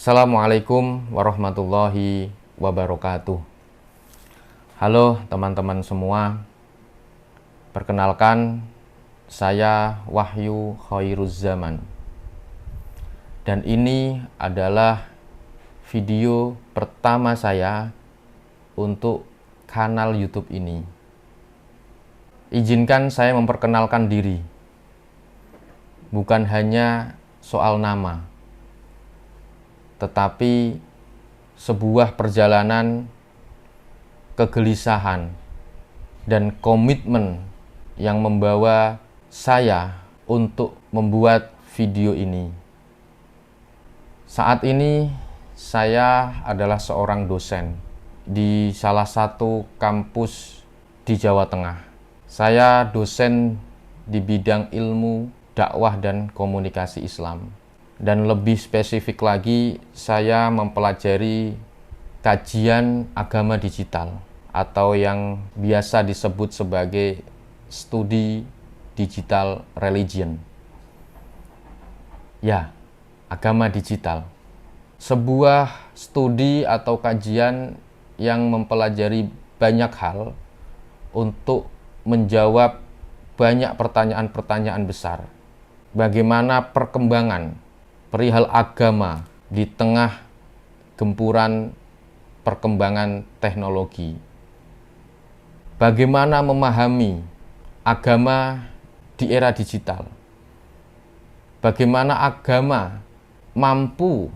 Assalamualaikum warahmatullahi wabarakatuh. Halo teman-teman semua. Perkenalkan, saya Wahyu Khairuz Zaman. Dan ini adalah video pertama saya untuk kanal YouTube ini. Izinkan saya memperkenalkan diri. Bukan hanya soal nama, tetapi sebuah perjalanan kegelisahan dan komitmen yang membawa saya untuk membuat video ini. Saat ini saya adalah seorang dosen di salah satu kampus di Jawa Tengah. Saya dosen di bidang ilmu, dakwah, dan komunikasi Islam. Dan lebih spesifik lagi, saya mempelajari kajian agama digital atau yang biasa disebut sebagai studi digital religion. Ya, agama digital. Sebuah studi atau kajian yang mempelajari banyak hal untuk menjawab banyak pertanyaan-pertanyaan besar. Bagaimana perkembangan perihal agama di tengah gempuran perkembangan teknologi? Bagaimana memahami agama di era digital? Bagaimana agama mampu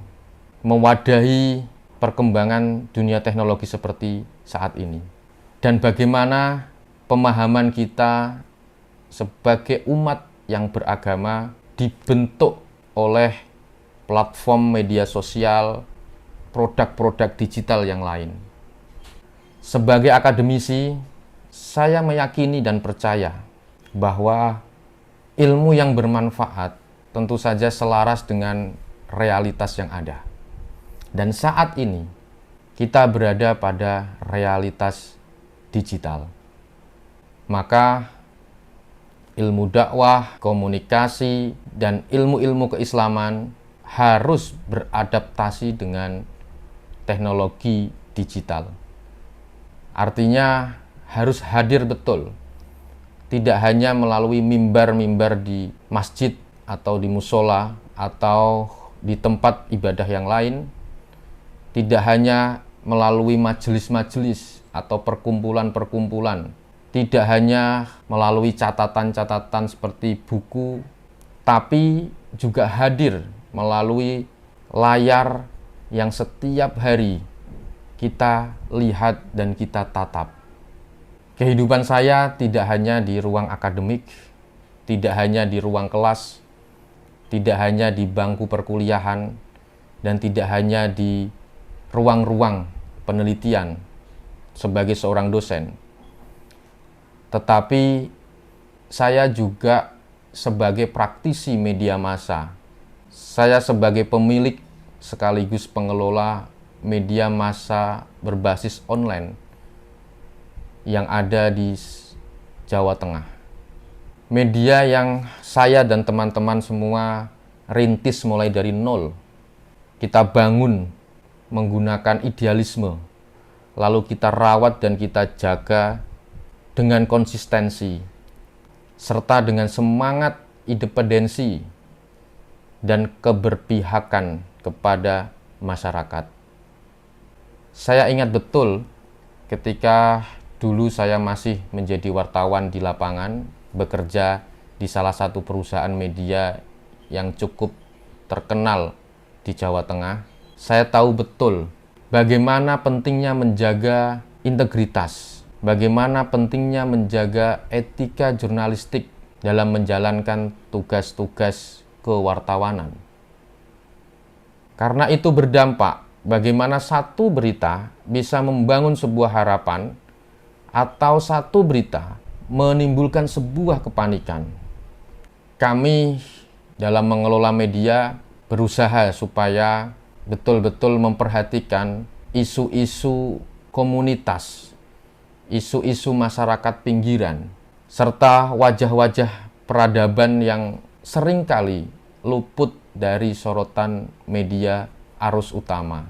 mewadahi perkembangan dunia teknologi seperti saat ini? Dan bagaimana pemahaman kita sebagai umat yang beragama dibentuk oleh platform media sosial, produk-produk digital yang lain. Sebagai akademisi, saya meyakini dan percaya bahwa ilmu yang bermanfaat tentu saja selaras dengan realitas yang ada. Dan saat ini, kita berada pada realitas digital. Maka ilmu dakwah, komunikasi, dan ilmu-ilmu keislaman harus beradaptasi dengan teknologi digital. Artinya harus hadir betul, tidak hanya melalui mimbar-mimbar di masjid atau di musola atau di tempat ibadah yang lain, tidak hanya melalui majelis-majelis atau perkumpulan-perkumpulan, tidak hanya melalui catatan-catatan seperti buku, tapi juga hadir melalui layar yang setiap hari kita lihat dan kita tatap. Kehidupan saya tidak hanya di ruang akademik, tidak hanya di ruang kelas, tidak hanya di bangku perkuliahan, dan tidak hanya di ruang-ruang penelitian sebagai seorang dosen. Tetapi saya juga sebagai praktisi media massa. Saya sebagai pemilik sekaligus pengelola media massa berbasis online yang ada di Jawa Tengah. Media yang saya dan teman-teman semua rintis mulai dari nol. Kita bangun menggunakan idealisme, lalu kita rawat dan kita jaga dengan konsistensi, serta dengan semangat independensi dan keberpihakan kepada masyarakat. Saya ingat betul ketika dulu saya masih menjadi wartawan di lapangan, bekerja di salah satu perusahaan media yang cukup terkenal di Jawa Tengah. Saya tahu betul bagaimana pentingnya menjaga integritas, bagaimana pentingnya menjaga etika jurnalistik dalam menjalankan tugas-tugas kewartawanan. Karena itu berdampak bagaimana satu berita bisa membangun sebuah harapan atau satu berita menimbulkan sebuah kepanikan. Kami dalam mengelola media berusaha supaya betul-betul memperhatikan isu-isu komunitas, isu-isu masyarakat pinggiran, serta wajah-wajah peradaban yang seringkali luput dari sorotan media arus utama.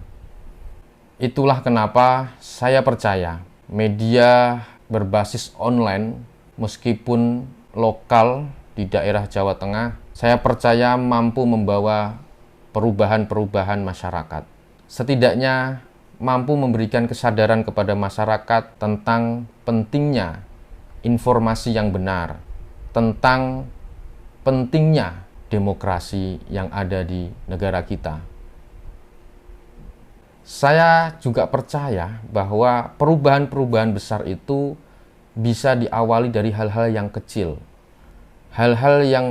Itulah kenapa saya percaya media berbasis online, meskipun lokal di daerah Jawa Tengah, saya percaya mampu membawa perubahan-perubahan masyarakat. Setidaknya mampu memberikan kesadaran kepada masyarakat tentang pentingnya informasi yang benar, tentang pentingnya demokrasi yang ada di negara kita. Saya juga percaya bahwa perubahan-perubahan besar itu bisa diawali dari hal-hal yang kecil, hal-hal yang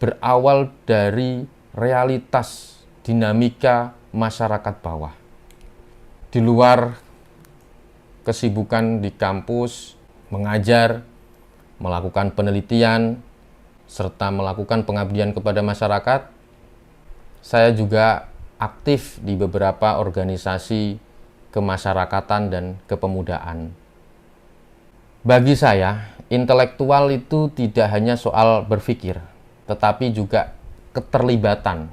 berawal dari realitas dinamika masyarakat bawah. Di luar kesibukan di kampus, mengajar, melakukan penelitian, serta melakukan pengabdian kepada masyarakat, saya juga aktif di beberapa organisasi kemasyarakatan dan kepemudaan. Bagi saya, intelektual itu tidak hanya soal berpikir, tetapi juga keterlibatan.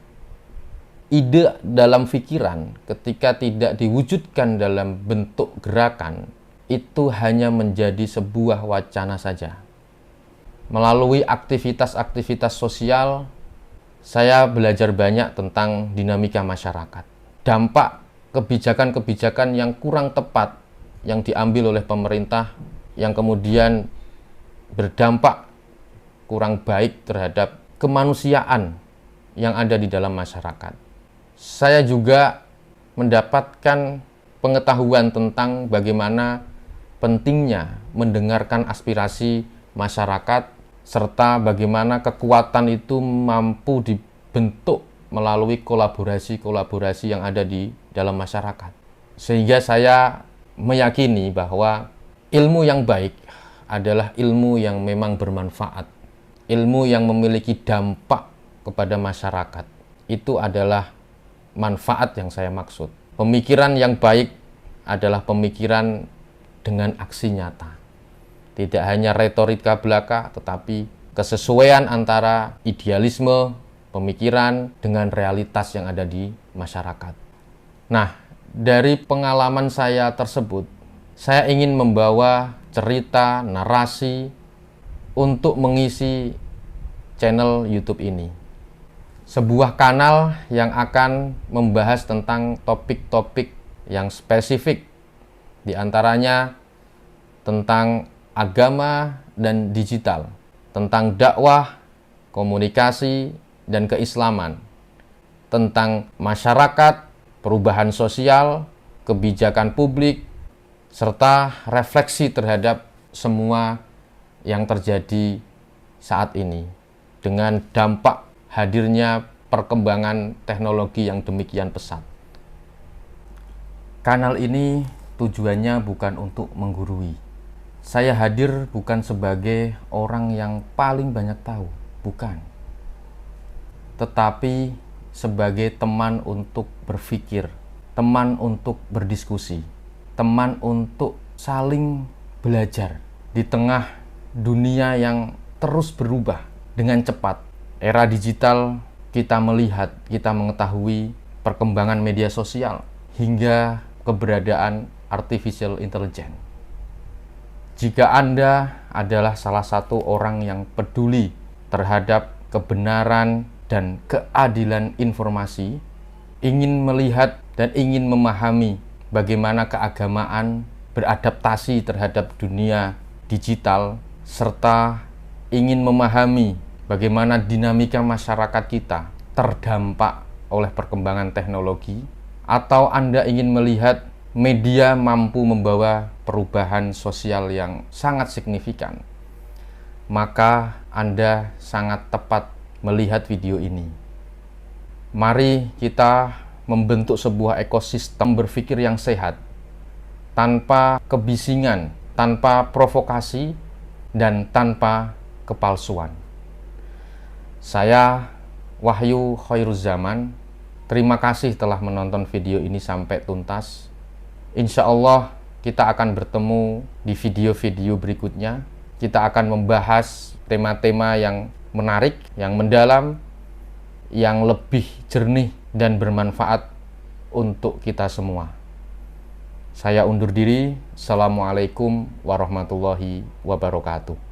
Ide dalam pikiran ketika tidak diwujudkan dalam bentuk gerakan, itu hanya menjadi sebuah wacana saja. Melalui aktivitas-aktivitas sosial, saya belajar banyak tentang dinamika masyarakat. Dampak kebijakan-kebijakan yang kurang tepat yang diambil oleh pemerintah, yang kemudian berdampak kurang baik terhadap kemanusiaan yang ada di dalam masyarakat. Saya juga mendapatkan pengetahuan tentang bagaimana pentingnya mendengarkan aspirasi masyarakat, serta bagaimana kekuatan itu mampu dibentuk melalui kolaborasi-kolaborasi yang ada di dalam masyarakat. Sehingga saya meyakini bahwa ilmu yang baik adalah ilmu yang memang bermanfaat, ilmu yang memiliki dampak kepada masyarakat. Itu adalah manfaat yang saya maksud. Pemikiran yang baik adalah pemikiran dengan aksi nyata. Tidak hanya retorika belaka, tetapi kesesuaian antara idealisme, pemikiran dengan realitas yang ada di masyarakat. Nah, dari pengalaman saya tersebut, saya ingin membawa cerita, narasi untuk mengisi channel YouTube ini. Sebuah kanal yang akan membahas tentang topik-topik yang spesifik, di antaranya tentang agama dan digital, tentang dakwah, komunikasi, dan keislaman, tentang masyarakat, perubahan sosial, kebijakan publik, serta refleksi terhadap semua yang terjadi saat ini dengan dampak hadirnya perkembangan teknologi yang demikian pesat. Kanal ini tujuannya bukan untuk menggurui. Saya hadir bukan sebagai orang yang paling banyak tahu, bukan. Tetapi sebagai teman untuk berpikir, teman untuk berdiskusi, teman untuk saling belajar di tengah dunia yang terus berubah dengan cepat. Era digital, kita melihat, kita mengetahui perkembangan media sosial hingga keberadaan artificial intelligence. Jika Anda adalah salah satu orang yang peduli terhadap kebenaran dan keadilan informasi, ingin melihat dan ingin memahami bagaimana keagamaan beradaptasi terhadap dunia digital, serta ingin memahami bagaimana dinamika masyarakat kita terdampak oleh perkembangan teknologi, atau Anda ingin melihat media mampu membawa perubahan sosial yang sangat signifikan, maka Anda sangat tepat melihat video ini. Mari kita membentuk sebuah ekosistem berpikir yang sehat, tanpa kebisingan, tanpa provokasi, dan tanpa kepalsuan. Saya Wahyu Khairuzaman, terima kasih telah menonton video ini sampai tuntas. Insya Allah kita akan bertemu di video-video berikutnya. Kita akan membahas tema-tema yang menarik, yang mendalam, yang lebih jernih dan bermanfaat untuk kita semua. Saya undur diri. Assalamualaikum warahmatullahi wabarakatuh.